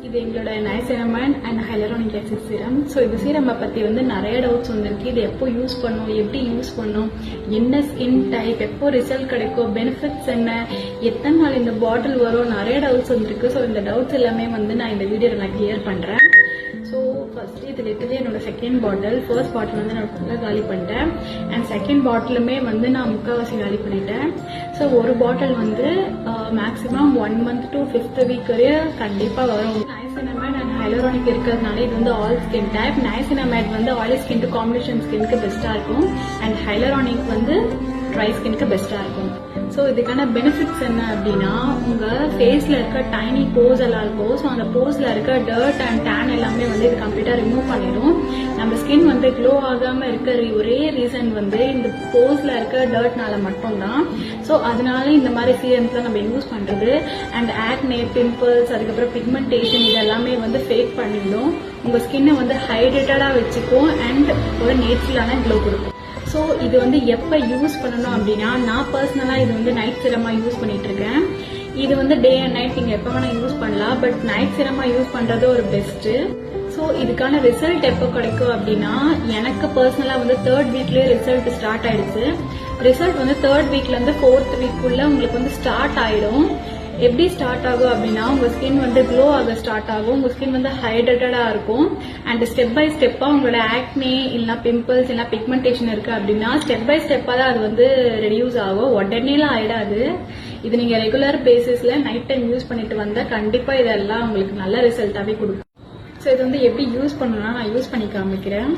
இது எங்களோட niacinamide and hyaluronic acid serum. So இந்த சீரமை பற்றி நிறைய டவுட்ஸ் வந்திருக்கு. இது எப்போ யூஸ் பண்ணும், எப்படி யூஸ் பண்ணும், என்ன ஸ்கின் டைப், எப்போ ரிசல்ட் கிடைக்கும், பெனிஃபிட்ஸ் என்ன, எத்தனை நாள் இந்த பாட்டில் வரும், நிறைய டவுட்ஸ் வந்திருக்கு. ஸோ இந்த டவுட்ஸ் எல்லாமே நான் இந்த வீடியோவில் நான் கிளியர் பண்ணுறேன். ஸோ ஃபர்ஸ்ட் இது லிட்டரலி என்னோட செகண்ட் பாட்டில். ஃபர்ஸ்ட் பாட்டில் நான் ஃபுல்லாக காலி பண்ணிட்டேன். அண்ட் செகண்ட் பாட்டிலுமே நான் முக்கால்வாசி காலி பண்ணிட்டேன். ஸோ ஒரு பாட்டில் maximum 1 month to 5th week வரையும் கண்டிப்பாக வரும். நைசினமைட் அண்ட் ஹைலரானிக் இருக்கிறதுனால இது all skin type. Niacinamide oily skin to combination ஸ்கின்க்கு பெஸ்ட்டாக இருக்கும். அண்ட் ஹைலரானிக் ட்ரை ஸ்கின்க்கு பெஸ்ட்டாக இருக்கும். ஸோ இதுக்கான பெனிஃபிட்ஸ் என்ன அப்படின்னா, உங்கள் ஃபேஸில் இருக்க டைனி போஸ் எல்லாம் இருக்கும். ஸோ அந்த போஸில் இருக்க டர்ட் அண்ட் டேன் எல்லாமே இது கம்ப்ளீட்டாக ரிமூவ் பண்ணிடும். நம்ம ஸ்கின் க்ளோ ஆகாமல் இருக்கிற ஒரே ரீசன் இந்த போஸில் இருக்க டர்ட்னால மட்டும்தான். ஸோ அதனால இந்த மாதிரி சீரம்ஸ்லாம் நம்ம யூஸ் பண்ணுறது. அண்ட் ஆக்னே, பிம்பிள்ஸ், அதுக்கப்புறம் பிக்மெண்டேஷன் இதெல்லாமே ஃபேக் பண்ணிவிடும். உங்கள் ஸ்கின்னை ஹைட்ரேட்டடாக வச்சுக்கும் அண்ட் ஒரு நேச்சுரலான க்ளோ கொடுக்கும். ஸோ இது எப்போ யூஸ் பண்ணணும் அப்படின்னா, நான் பர்சனலாக இது நைட் சிரமாக யூஸ் பண்ணிட்டு இருக்கேன். இது டே அண்ட் நைட் நீங்கள் எப்போ வேணால் யூஸ் பண்ணலாம். பட் நைட் சிரமாக யூஸ் பண்ணுறது ஒரு பெஸ்ட்டு. ஸோ இதுக்கான ரிசல்ட் எப்போ கிடைக்கும் அப்படின்னா, எனக்கு பர்சனலாக 3rd வீக்லேயே ரிசல்ட் ஸ்டார்ட் ஆயிடுச்சு. ரிசல்ட் 3rd வீக்லேருந்து 4th வீக்குள்ள உங்களுக்கு ஸ்டார்ட் ஆயிடும். எப்படி ஸ்டார்ட் ஆகும் அப்படின்னா, உங்க ஸ்கின் க்ளோ ஆக ஸ்டார்ட் ஆகும். உங்க ஸ்கின் ஹைட்ரேட்டடா இருக்கும். அண்ட் ஸ்டெப் பை ஸ்டெப்பா உங்களோட ஆக்னே இல்லைனா பிம்பிள்ஸ் இல்லைனா பிக்மெண்டேஷன் இருக்கு அப்படின்னா ஸ்டெப் பை ஸ்டெப்பா தான் அது ரெடியூஸ் ஆகும். உடனேலாம் ஆயிடாது. இது நீங்க ரெகுலர் பேசிஸ்ல நைட் டைம் யூஸ் பண்ணிட்டு வந்தா கண்டிப்பா இதெல்லாம் உங்களுக்கு நல்ல ரிசல்ட்டாவே கொடுக்கும். ஸோ இது எப்படி யூஸ் பண்ணணும்னா நான் யூஸ் பண்ணி காமிக்கிறேன்.